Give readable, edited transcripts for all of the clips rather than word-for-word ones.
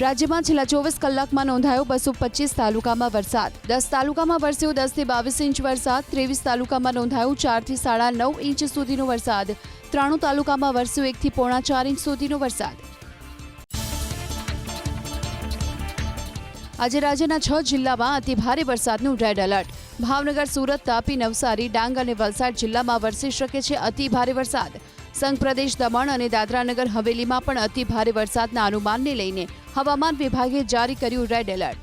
રાજ્યમાં છેલ્લા 24 કલાકમાં નોંધાયો 225 તાલુકામાં વરસાદ। 10 તાલુકામાં વરસ્યો 10 થી 22 ઇંચ વરસાદ। 23 તાલુકામાં નોંધાયો 4 થી 9.5 ઇંચ સુધીનો વરસાદ। 93 તાલુકામાં વરસ્યો 1 થી 4.5 ઇંચ સુધીનો વરસાદ। આજે રાજ્યના 6 જિલ્લામાં અતિ ભારે વરસાદનું રેડ એલર્ટ। ભાવનગર, સુરત, તાપી, નવસારી, ડાંગ અને વલસાડ જિલ્લામાં વરસી શકે છે અતિ ભારે વરસાદ। સંઘ પ્રદેશ દમણ અને દાદરાનગર હવેલીમાં પણ અતિ ભારે વરસાદના અનુમાનને લઈને હવામાન વિભાગે જારી કર્યું રેડ એલર્ટ।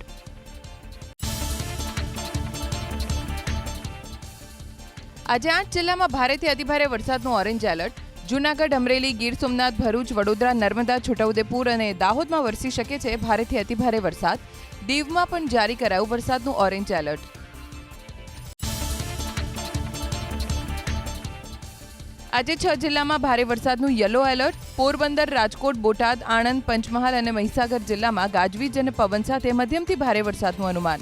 આજે 8 જિલ્લામાં ભારેથી અતિભારે વરસાદનું ઓરેન્જ એલર્ટ। જૂનાગઢ, અમરેલી, ગીર સોમનાથ, ભરૂચ, વડોદરા, નર્મદા, છોટાઉદેપુર અને દાહોદમાં વરસી શકે છે ભારેથી અતિભારે વરસાદ। દીવમાં પણ જારી કરાયું વરસાદનું ઓરેન્જ એલર્ટ। આજે 6 જિલ્લામાં ભારે વરસાદનું યલો એલર્ટ। પોરબંદર, રાજકોટ, બોટાદ, આણંદ, પંચમહાલ અને મહીસાગર જિલ્લામાં ગાજવીજ અને પવન સાથે મધ્યમથી ભારે વરસાદનું અનુમાન।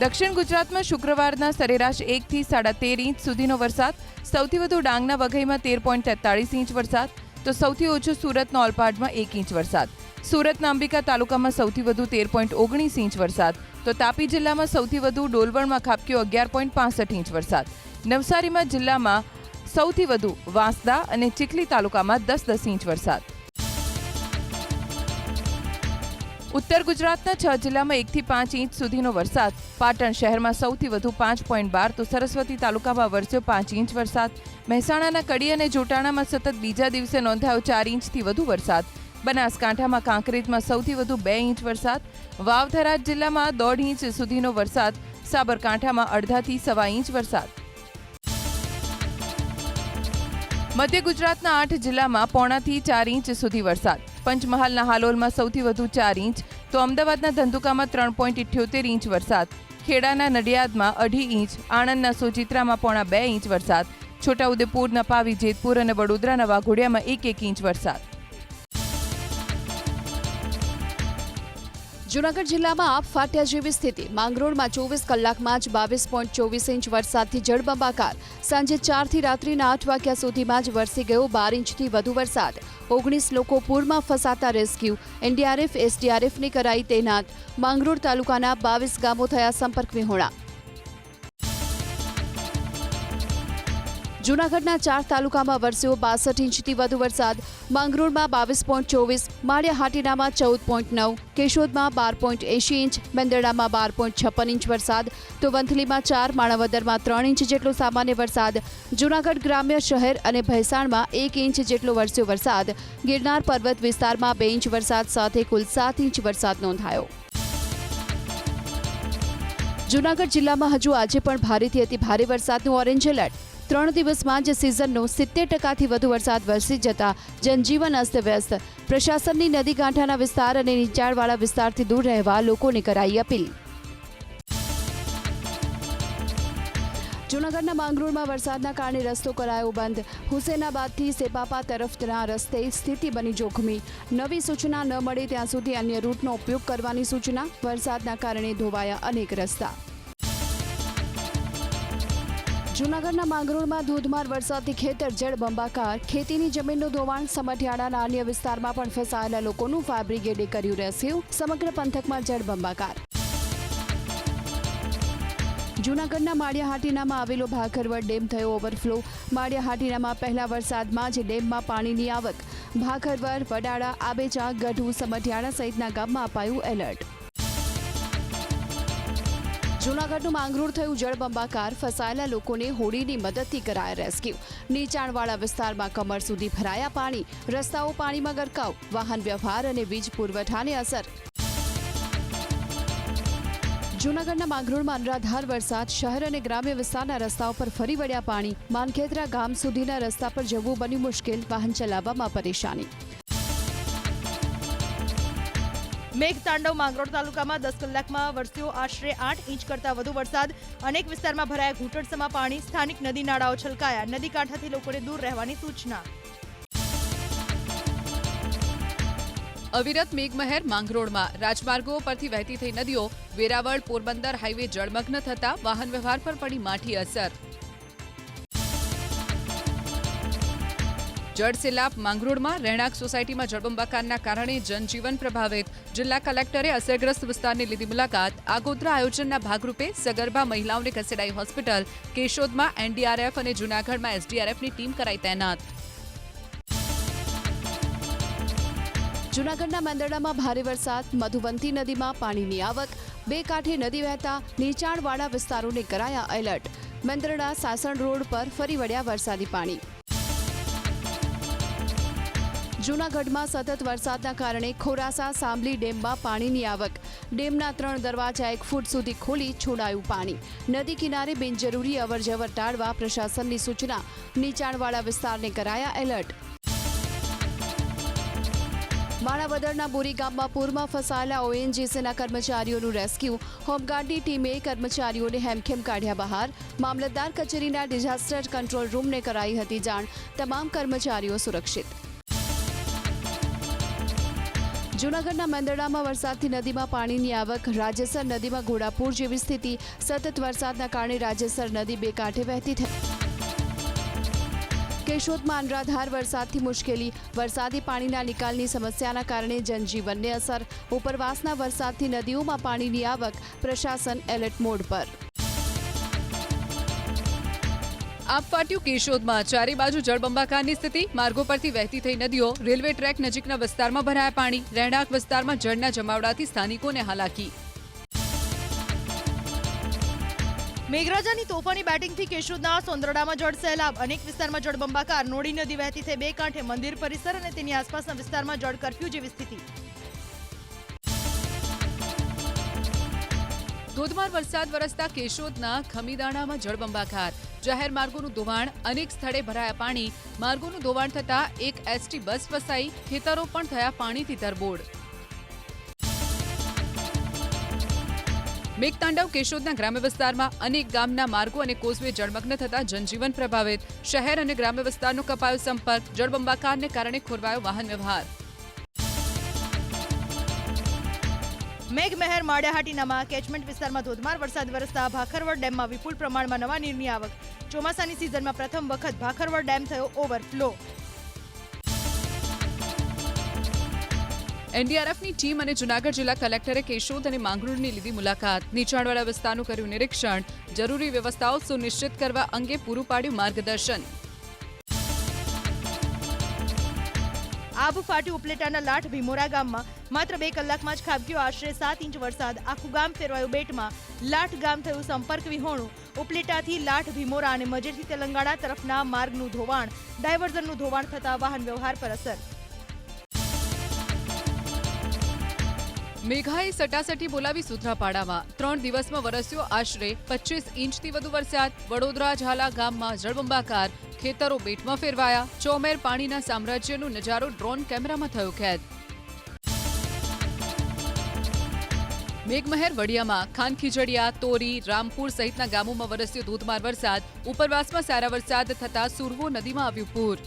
દક્ષિણ ગુજરાતમાં શુક્રવારના સરેરાશ 1 થી 13.5 ઇંચ સુધીનો વરસાદ। સૌથી વધુ ડાંગના વઘઈમાં 13.43 ઇંચ વરસાદ, તો સૌથી ઓછો સુરતના ઓલપાડમાં 1 ઇંચ વરસાદ। સુરતના અંબિકા તાલુકામાં સૌથી વધુ 13.19 ઇંચ વરસાદ, તો તાપી જિલ્લામાં સૌથી વધુ ડોલવણમાં ખાબક્યો 11.65 ઇંચ વરસાદ। નવસારીમાં જિલ્લામાં સૌથી વધુ વાંસદા અને ચીખલી તાલુકામાં 10 ઇંચ વરસાદ। ઉત્તર ગુજરાતના 6 જિલ્લામાં 1 થી 5 ઇંચ સુધીનો વરસાદ। પાટણ શહેરમાં સૌથી વધુ 5.12, તો સરસ્વતી તાલુકામાં વરસ્યો 5 ઇંચ વરસાદ। મહેસાણાના કડી અને જોટાણામાં સતત બીજા દિવસે નોંધાયો 4 ઇંચથી વધુ વરસાદ। બનાસકાંઠામાં કાંકરેજમાં સૌથી વધુ 2 ઇંચ વરસાદ। વાવથરા જિલ્લામાં 1.5 ઇંચ સુધીનો વરસાદ। સાબરકાંઠામાં 1.5 થી 1.25 ઇંચ વરસાદ। મધ્ય ગુજરાતના 8 જિલ્લામાં 0.5 થી 4 ઇંચ સુધી વરસાદ। પંચમહાલના હાલોલમાં સૌથી વધુ 4 ઇંચ, તો અમદાવાદના ધંધુકામાં 3.78 ઇંચ વરસાદ। ખેડાના નડિયાદમાં 2.5 ઇંચ, આણંદના સોજિત્રામાં 0.2 ઇંચ વરસાદ। છોટાઉદેપુરના પાવી, જેતપુર અને વડોદરાના વાઘોડિયામાં 1 ઇંચ વરસાદ। જૂનાગઢ જિલ્લામાં આપ ફાટ્યા જેવી સ્થિતિ। માંગરોળમાં 24 કલાકમાં જ 22.24 ઇંચ વરસાદથી જળબંબાકાર। સાંજે 4 થી રાત્રિના 8 વાગ્યા સુધીમાં જ વરસી ગયો 12 ઇંચથી વધુ વરસાદ। 19 લોકો પૂરમાં ફસાતા રેસ્ક્યુ। એનડીઆરએફ, એસડીઆરએફની કરાઈ તૈનાત। માંગરોળ તાલુકાના 22 ગામો થયા સંપર્ક વિહોણા। જૂનાગઢના 4 તાલુકામાં વરસ્યો 62 ઇંચથી વધુ વરસાદ। માંગરોળમાં 22.24, માળિયા હાટીનામાં 14.9, કેશોદમાં 12.80 ઇંચ, મેંદરડામાં 12.56 ઇંચ વરસાદ, તો વંથલીમાં 4, માણાવદરમાં 3 ઇંચ જેટલો સામાન્ય વરસાદ। જૂનાગઢ ગ્રામ્ય શહેર અને ભેંસાણમાં 1 ઇંચ જેટલો વરસ્યો વરસાદ। ગિરનાર પર્વત વિસ્તારમાં 2 ઇંચ વરસાદ સાથે કુલ 7 ઇંચ વરસાદ નોંધાયો। જૂનાગઢ જિલ્લામાં હજુ આજે પણ ભારેથી અતિ ભારે વરસાદનું ઓરેન્જ એલર્ટ। 3 દિવસમાં જ સિઝનનો 70% વધુ વરસાદ વરસી જતા જનજીવન અસ્તવ્યસ્ત। પ્રશાસનની નદી કાંઠાના વિસ્તાર અને નીચાણવાળા વિસ્તારથી દૂર રહેવા લોકોને કરાઈ અપીલ। જૂનાગઢના માંગરોળમાં વરસાદના કારણે રસ્તો કરાયો બંધ। હુસેનાબાદથી સેપાપા તરફના રસ્તે સ્થિતિ બની જોખમી। નવી સૂચના ન મળે ત્યાં સુધી અન્ય રૂટનો ઉપયોગ કરવાની સૂચના। વરસાદના કારણે ધોવાયા અનેક રસ્તા। જૂનાગઢના માંગરોળમાં ધોધમાર વરસાદથી ખેતર જળબંબાકાર। ખેતીની જમીનનું ધોવાણ। સમઢિયાળાના અન્ય વિસ્તારમાં પણ ફસાયેલા લોકોનું ફાયર બ્રિગેડે કર્યું રેસ્ક્યુ। સમગ્ર પંથકમાં જળબંબાકાર। જૂનાગઢના માળિયા હાટીનામાં આવેલો ભાખરવડ ડેમ થયો ઓવરફ્લો। માળિયા હાટીનામાં પહેલા વરસાદમાં જ ડેમમાં પાણીની આવક। ભાખરવડ, વડાળા, આબેચા, ગઢુ, સમઢિયાળા સહિતના ગામમાં અપાયું એલર્ટ। જૂનાગઢનું માંગરોળ થયું જળબંબાકાર। ફસાયેલા લોકોને હોડીની મદદથી કરાયા રેસ્ક્યુ। નીચાણવાળા વિસ્તારમાં કમર સુધી ભરાયા પાણી। રસ્તાઓ પાણીમાં ગરકાવ। વાહન વ્યવહાર અને વીજ પુરવઠાને અસર। જૂનાગઢના માંગરોળમાં અનરાધાર વરસાદ। શહેર અને ગ્રામ્ય વિસ્તારના રસ્તાઓ પર ફરી વળ્યા પાણી। માનખેત્રા ગામ સુધીના રસ્તા પર જવું બન્યું મુશ્કેલ। વાહન ચલાવવામાં પરેશાની। મેઘતાંડવ માંગરોળ તાલુકામાં 10 કલાકમાં વરસ્યો આશરે 8 ઇંચ કરતાં વધુ વરસાદ। અનેક વિસ્તારમાં ભરાયા ઘૂંટણસમા પાણી। સ્થાનિક નદી નાળાઓ છલકાયા। નદી કાંઠાથી લોકોને દૂર રહેવાની સૂચના। અવિરત મેઘમહેર માંગરોળમાં। રાજમાર્ગો પરથી વહેતી થઈ નદીઓ। વેરાવળ પોરબંદર હાઈવે જળમગ્ન થતા વાહન વ્યવહાર પર પડી માઠી અસર। જળ સેલાબ માંગરોળમાં રહેણાંક સોસાયટીમાં જળબંબાકારના કારણે જનજીવન પ્રભાવિત. જિલ્લા કલેક્ટરે અસરગ્રસ્ત વિસ્તારની લીધી મુલાકાત. આગોતરા આયોજનના ભાગરૂપે સગર્ભા મહિલાઓને ખસેડાઈ હોસ્પિટલ. કેશોદમાં એનડીઆરએફ અને જૂનાગઢમાં એસડીઆરએફની ટીમ કરાઈ તૈનાત. જૂનાગઢના મેંદરડામાં ભારે વરસાદ. મધુવંતી નદીમાં પાણીની આવક. બે કાંઠે નદી વહેતા નીચાણવાળા વિસ્તારોને કરાયા એલર્ટ. મેંદરડા સાસણ રોડ પર ફરી વળ્યા વરસાદી પાણી. જૂનાગઢમાં સતત વરસાદના કારણે ખોરાસા સાંભલી ડેમમાં પાણીની આવક. ડેમના 3 દરવાજા 1 ફૂટ સુધી ખોલી છોડાયું પાણી. નદી કિનારે બિનજરૂરી અવરજવર ટાળવા પ્રશાસનની સૂચના. નીચાણવાળા વિસ્તારને કરાયા એલર્ટ. માણાવદરના બોરી ગામમાં પૂરમાં ફસાયેલા ઓએનજીસીના કર્મચારીઓનું રેસ્ક્યુ. હોમગાર્ડની ટીમે કર્મચારીઓને હેમખેમ કાઢ્યા બહાર. મામલતદાર કચેરીના ડિઝાસ્ટર કંટ્રોલ રૂમને કરાઈ હતી જાણ. તમામ કર્મચારીઓ સુરક્ષિત. જૂનાગઢના મેંદરડામાં વરસાદથી નદીમાં પાણીની આવક. રાજ્યસર નદીમાં ઘોડાપૂર જેવી સ્થિતિ. સતત વરસાદના કારણે રાજ્યસર નદી બે કાંઠે વહેતી થઈ. કેશોદમાં અનરાધાર વરસાદથી મુશ્કેલી. વરસાદી પાણીના નિકાલની સમસ્યાના કારણે જનજીવનને અસર. ઉપરવાસના વરસાદથી નદીઓમાં પાણીની આવક. પ્રશાસન એલર્ટ મોડ પર. આપ ફાટ્યું કેશોદમાં. ચારે બાજુ જળબંબાકારની સ્થિતિ. માર્ગો પરથી વહેતી થઈ નદીઓ. રેલવે ટ્રેક નજીકના વિસ્તારમાં ભરાયા પાણી. રહેણાંક વિસ્તારમાં જળના જમાવડાથી સ્થાનિકોને હાલાકી. મેઘરાજાની તોફાની બેટિંગથી કેશોદના સોંદરડામાં જળ સહેલાબ. અનેક વિસ્તારમાં જળબંબાકાર. નોડી નદી વહેતી થઈ બે કાંઠે. મંદિર પરિસર અને તેની આસપાસના વિસ્તારમાં જળ કર્ફ્યુ જેવી સ્થિતિ. ધોધમાર વરસાદ વરસતા કેશોદના ખમીદાણામાં જળબંબાકાર. જાહેર માર્ગોનું ધોવાણ. અનેક સ્થળે ભરાયા પાણી. માર્ગોનું ધોવાણ થતા એક એસટી બસ ફસાઈ. ખેતરો પણ થયા પાણીથી તરબોળ. મેઘતાંડવ. કેશોદના ગ્રામ્ય વિસ્તારમાં અનેક ગામના માર્ગો અને કોઝવે જળમગ્ન થતા જનજીવન પ્રભાવિત. શહેર અને ગ્રામ્ય વિસ્તારનો કપાયો સંપર્ક. જળબંબાકારને કારણે ખોરવાયો વાહન વ્યવહાર. મેઘમહેર માળિયાહાટીનામાં કેચમેન્ટ વિસ્તારમાં ધોધમાર વરસાદ વરસતા ભાખરવડ ડેમમાં વિપુલ પ્રમાણમાં નવા નીરની આવક. ચોમાસાની સિઝનમાં પ્રથમ વખત ભાખરવડ ડેમ થયો ઓવરફ્લો. એનડીઆરએફની ટીમ અને જૂનાગઢ જિલ્લા કલેક્ટરે કેશોદ અને માંગરોળની લીધી મુલાકાત. નીચાણવાળા વિસ્તારનું કર્યું નિરીક્ષણ. જરૂરી વ્યવસ્થાઓ સુનિશ્ચિત કરવા અંગે પૂરું પાડ્યું માર્ગદર્શન. આબ ફાટ્યું ઉપલેટાના લાઠ ભીમોરા ગામમાં. માત્ર 2 કલાકમાં જ ખાબક્યો આશરે 7 ઇંચ વરસાદ. આખું ગામ ફેરવાયું બેટમાં. લાઠ ગામ થયું સંપર્ક વિહોણું. ઉપલેટાથી લાઠ ભીમોરા અને મજેરથી તેલંગાણા તરફના માર્ગનું ધોવાણ. ડાયવર્ઝનનું ધોવાણ થતા વાહન વ્યવહાર પર અસર. મેઘાએ સટાસટી બોલાવી સૂત્રાપાડામાં. 3 દિવસમાં વરસ્યો આશરે 25 ઇંચથી વધુ વરસાદ. વડોદરા ઝાલા ગામમાં જળબંબાકાર. ખેતરો બેટમાં ફેરવાયા. ચોમેર પાણીના સામ્રાજ્યનો નજારો ડ્રોન કેમેરામાં થયો કેદ. મેઘમહેર વડિયામાં. ખાનખીજડીયા, તોરી, રામપુર સહિતના ગામોમાં વરસ્યો ધોધમાર વરસાદ. ઉપરવાસમાં સારા વરસાદ થતા સુરવો નદીમાં આવ્યું પૂર.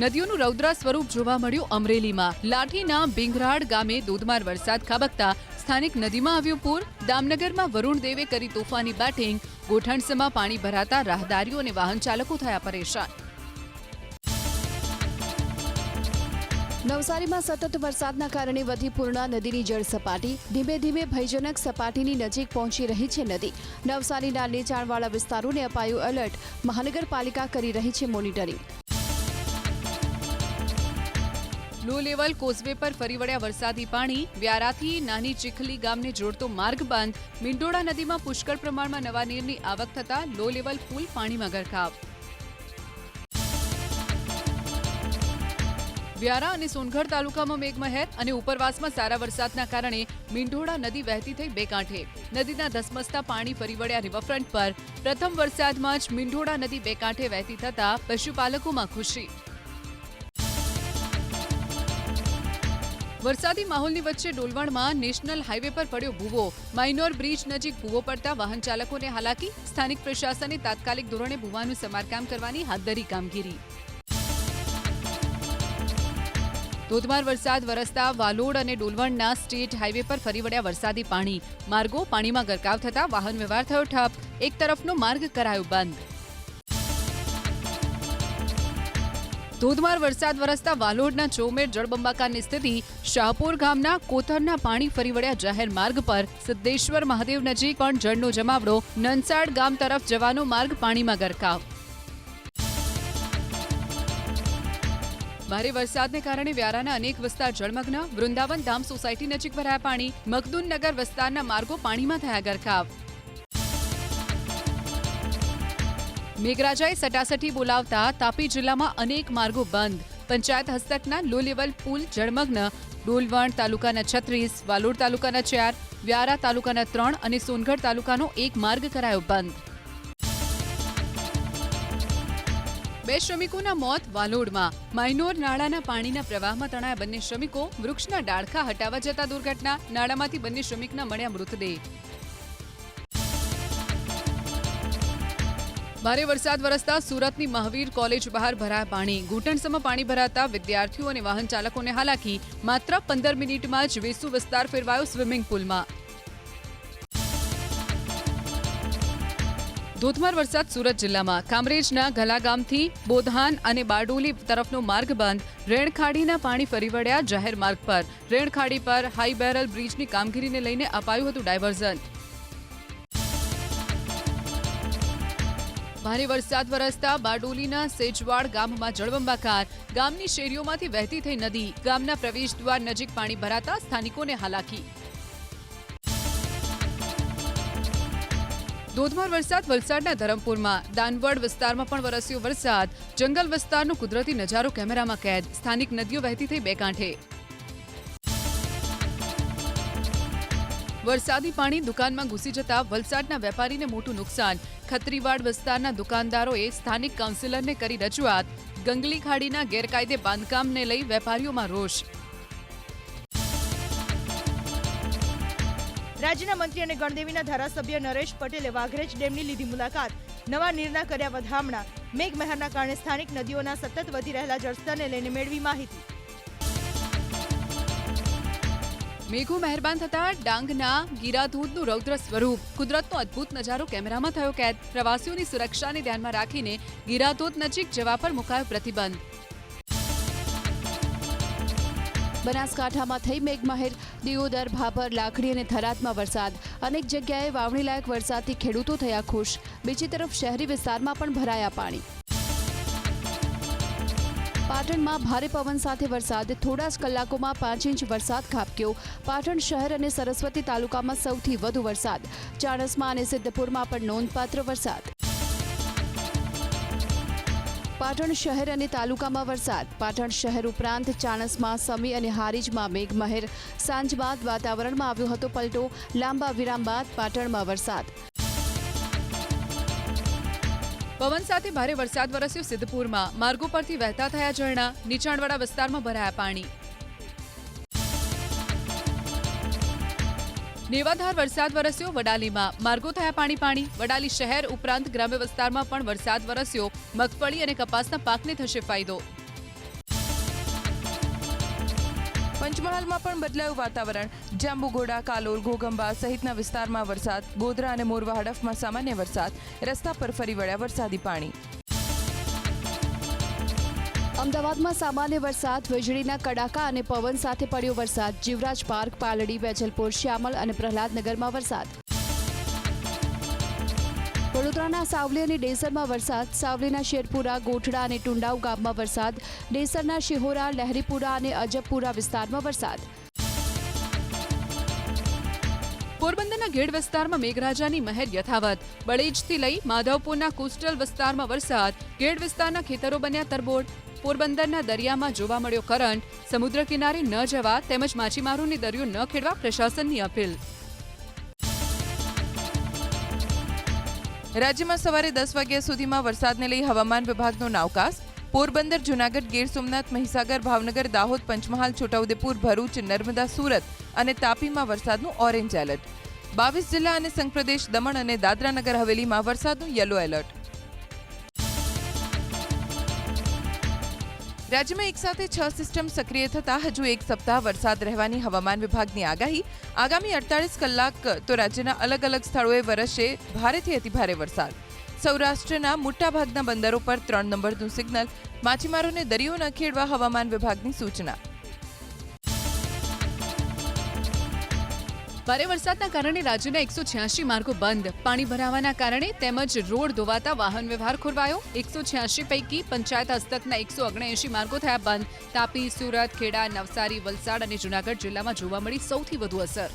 નદીઓનું રૌદ્ર સ્વરૂપ જોવા મળ્યું અમરેલીમાં. લાઠીના બિંગરાડ ગામે ધોધમાર વરસાદ ખાબકતા સ્થાનિક નદીમાં આવ્યું પૂર. દામનગરમાં વરુણ દેવે કરી તોફાની બેટિંગ. ગોઠણસમાં પાણી ભરાતા રાહદારીઓ અને વાહન ચાલકો થયા પરેશાન. નવસારીમાં સતત વરસાદના કારણે વધી પૂર્ણા નદીની જળ સપાટી. ધીમે ધીમે ભયજનક સપાટીની નજીક પહોંચી રહી છે નદી. નવસારીના નીચાણવાળા વિસ્તારોને અપાયું એલર્ટ. મહાનગરપાલિકા કરી રહી છે મોનિટરિંગ. લો લેવલ કોઝવે પર ફરી વળ્યા વરસાદી પાણી. વ્યારાથી નાની ચીખલી ગામને જોડતો માર્ગ બંધ. મીંડોળા નદીમાં પુષ્કળ પ્રમાણમાં નવા નીરની આવક થતા લો લેવલ પુલ પાણીમાં ગરકાવ. વ્યારા અને સોનગઢ તાલુકામાં મેઘમહેર અને ઉપરવાસમાં સારા વરસાદના કારણે મીંઢોળા નદી વહેતી થઈ બે કાંઠે. નદીના ધસમસતા પાણી ફરી વળ્યા રિવરફ્રન્ટ પર. પ્રથમ વરસાદમાં જ મીંઢોળા નદી બે કાંઠે વહેતી થતા પશુપાલકોમાં ખુશી. વરસાદી માહોલની વચ્ચે ડોલવણમાં નેશનલ હાઈવે પર પડ્યો ભૂવો. માઇનોર બ્રિજ નજીક ભૂવો પડતા વાહન ચાલકોને હાલાકી. સ્થાનિક પ્રશાસને તાત્કાલિક ધોરણે ભૂવાનું સમારકામ કરવાની હાથ ધરી કામગીરી. ધોધમાર વરસાદ વરસતા વાલોડ અને ડોલવણના સ્ટેટ હાઈવે પર ફરી વળ્યા વરસાદી પાણી. માર્ગો પાણીમાં ગરકાવ થતા વાહન વ્યવહાર થયો ઠપ. એક તરફનો માર્ગ કરાયો બંધ. ધોધમાર વરસાદ વરસતા વાલોડના ચોમેર જળબંબાકારની સ્થિતિ. શાહપુર ગામના કોથરના પાણી ફરી વળ્યા જાહેર માર્ગ પર. સિદ્ધેશ્વર મહાદેવ નજીક પણ જળનો જમાવડો. નનસાડ ગામ તરફ જવાનો માર્ગ પાણીમાં ગરકાવ. ભારે વરસાદને કારણે વ્યારાના અનેક વિસ્તાર જળમગ્ન. વૃંદાવન ધામ સોસાયટી નજીક ભરાયા પાણી. મખદૂન નગર વિસ્તારના માર્ગો પાણીમાં થયા ગરકાવ. મેઘરાજાએ સટાસટી બોલાવતા તાપી જિલ્લામાં અનેક માર્ગો બંધ. પંચાયત હસ્તકના લો લેવલ પુલ જળમગ્ન. ડોલવણ તાલુકાના 36, વાલોડ તાલુકાના 4, વ્યારા તાલુકાના 3 અને સોનગઢ તાલુકાનો એક માર્ગ કરાયો બંધ. 2 શ્રમિકોના મોત વાલોડમાં. માઇનોર નાળાના પાણીના પ્રવાહમાં તણાયા બંને શ્રમિકો. વૃક્ષના ડાળખા હટાવવા જતા દુર્ઘટના. નાળામાંથી બંને શ્રમિકના મળ્યા મૃતદેહ. ભારે વરસાદ વરસતા સુરતની મહાવીર કોલેજ બહાર ભરાયા પાણી. ઘૂંટણસમાં પાણી ભરાતા વિદ્યાર્થીઓ અને વાહન ચાલકોને હાલાકી. માત્ર 15 મિનિટમાં જ વેસુ વિસ્તાર ફેરવાયો સ્વિમિંગ પુલમાં. ધોધમાર વરસાદ સુરત જિલ્લામાં. કામરેજના ગલા ગામથી બોધાન અને બારડોલી તરફનો માર્ગ બંધ. રેણખાડીના પાણી ફરી વળ્યા જાહેર માર્ગ પર. રેણખાડી પર હાઈ બેરલ બ્રિજની કામગીરીને લઈને અપાયું હતું ડાયવર્ઝન. ભારે વરસાદ વરસતા બારડોલીના સેજવાડ ગામમાં જળબંબાકાર. ગામની શેરીઓમાંથી વહેતી થઈ નદી. ગામના પ્રવેશ દ્વાર નજીક પાણી ભરાતા સ્થાનિકોને હાલાકી. ધોધમાર વરસાદ વલસાડના ધરમપુરમાં. દાનવડ વિસ્તારમાં પણ વરસ્યો વરસાદ. જંગલ વિસ્તારનો કુદરતી નજારો કેમેરામાં કેદ. સ્થાનિક નદીઓ વહેતી થઈ બે કાંઠે. વરસાદી પાણી દુકાનમાં ઘૂસી જતા વલસાડના વેપારીને મોટું નુકસાન. ખત્રીવાડ વિસ્તારના દુકાનદારોએ સ્થાનિક કાઉન્સિલરને કરી રજૂઆત. ગંગલી ખાડીના ગેરકાયદે બાંધકામને લઈ વેપારીઓમાં રોષ. રાજ્યના મંત્રી અને ગણદેવીના ધારાસભ્ય નરેશ પટેલે વાઘરેજ ડેમની લીધી મુલાકાત. નવા નીરના કર્યા વધામણા. મેઘમહેરના કારણે સ્થાનિક નદીઓના સતત વધી રહેલા જળસ્તરને લઈને મેળવી માહિતી. મેઘો મહેરબાન થતા ડાંગના ગીરાધોધનું રૌદ્ર સ્વરૂપ. કુદરતનો અદ્ભુત નજારો કેમેરામાં થયો કેદ. પ્રવાસીઓની સુરક્ષાને ધ્યાનમાં રાખીને ગીરાધોધ નજીક જવા પર મુકાયો પ્રતિબંધ. બનાસકાંઠામાં થઈ મેઘમહેર. દિયોદર, ભાભર, લાખણી અને થરાદમાં વરસાદ. અનેક જગ્યાએ વાવણીલાયક વરસાદથી ખેડૂતો થયા ખુશ. બીજી તરફ શહેરી વિસ્તારમાં પણ ભરાયા પાણી. પાટણમાં ભારે પવન સાથે વરસાદ. થોડા જ કલાકોમાં 5 ઇંચ વરસાદ ખાબક્યો. પાટણ શહેર અને સરસ્વતી તાલુકામાં સૌથી વધુ વરસાદ. ચાણસ્મા અને સિદ્ધપુરમાં પણ નોંધપાત્ર વરસાદ. પાટણ શહેર અને તાલુકામાં વરસાદ. પાટણ શહેર ઉપરાંત ચાણસ્મા, સમી અને હારીજમાં મેઘમહેર. સાંજ બાદ વાતાવરણમાં આવ્યો હતો પલટો. લાંબા વિરામ બાદ પાટણમાં વરસાદ. પવન સાથે ભારે વરસાદ વરસ્યો સિદ્ધપુરમાં. માર્ગો પરથી વહેતા થયા ઝરણા. નીચાણવાળા વિસ્તારમાં ભરાયા પાણી. નેવાધાર વરસાદ વરસ્યો વડાલીમાં. માર્ગો થયા પાણી. વડાલી શહેર ઉપરાંત ગ્રામ્ય વિસ્તારમાં પણ વરસાદ વરસ્યો. મગફળી અને કપાસના પાકને થશે ફાયદો. પંચમહાલમાં પણ બદલાયું વાતાવરણ. જાંબુઘોડા, કાલોલ, ઘોગંબા સહિતના વિસ્તારમાં વરસાદ. ગોધરા અને મોરવા હડફમાં સામાન્ય વરસાદ. રસ્તા પર ફરી વળ્યા વરસાદી પાણી. અમદાવાદમાં સામાન્ય વરસાદ. વીજળીના કડાકા અને પવન સાથે પડ્યો વરસાદ. જીવરાજ પાર્ક, પાલડી, વેજલપુર, શ્યામલ અને પ્રહલાદનગરમાં વરસાદ. વડોદરાના સાવલી અને ડેસરમાં વરસાદ. સાવલીના શેરપુરા, ગોઠડા અને ટુંડાવ ગામમાં વરસાદ. ડેસરના શિહોરા, લહેરીપુરા અને અજબપુરા વિસ્તારમાં વરસાદ. પોરબંદરના ગેડ વિસ્તારમાં મેઘરાજાની મહેર યથાવત. બળેજથી લઈ માધવપુરના કોસ્ટલ વિસ્તારમાં વરસાદ. ગેડ વિસ્તારના ખેતરો બન્યા તરબોળ. પોરબંદરના દરિયામાં જોવા મળ્યો કરંટ. સમુદ્ર કિનારે ન જવા તેમજ માછીમારોને દરિયો ન ખેડવા પ્રશાસનની અપીલ. રાજ્યમાં સવારે 10 વાગ્યા સુધીમાં વરસાદને લઈ હવામાન વિભાગનો નાવકાસ્ટ. પોરબંદર, જૂનાગઢ, ગીર સોમનાથ, મહીસાગર, ભાવનગર, દાહોદ, પંચમહાલ, છોટાઉદેપુર, ભરૂચ, નર્મદા, સુરત અને તાપીમાં વરસાદનું ઓરેન્જ એલર્ટ. 22 જિલ્લા અને સંઘપ્રદેશ દમણ અને દાદરાનગર હવેલીમાં વરસાદનું યલો એલર્ટ. રાજ્યમાં એક સાથે 6 સિસ્ટમ સક્રિય થતા હજુ એક સપ્તાહ વરસાદ રહેવાની હવામાન વિભાગની આગાહી. આગામી 48 કલાક તો રાજ્યના અલગ અલગ સ્થળોએ વરસશે ભારેથી અતિભારે વરસાદ. સૌરાષ્ટ્રના મોટાભાગના બંદરો પર 3 નંબરનું સિગ્નલ. માછીમારોને દરિયો ન ખેડવા હવામાન વિભાગની સૂચના. ભારે વરસાદના કારણે રાજ્યના 186 માર્ગો બંધ. પાણી ભરાવાના કારણે તેમજ રોડ ધોવાતા વાહન વ્યવહાર ખોરવાયો. 186 પૈકી પંચાયત હસ્તકના 179 માર્ગો થયા બંધ. તાપી, સુરત, ખેડા, નવસારી, વલસાડ અને જૂનાગઢ જિલ્લામાં જોવા મળી સૌથી વધુ અસર.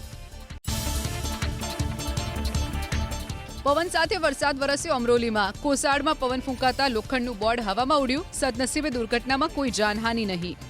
પવન સાથે વરસાદ વરસ્યો અમરોલીમાં. કોસાડમાં પવન ફૂંકાતા લોખંડનું બોર્ડ હવામાં ઉડ્યું. સદનસીબે દુર્ઘટનામાં કોઈ જાનહાનિ નહીં.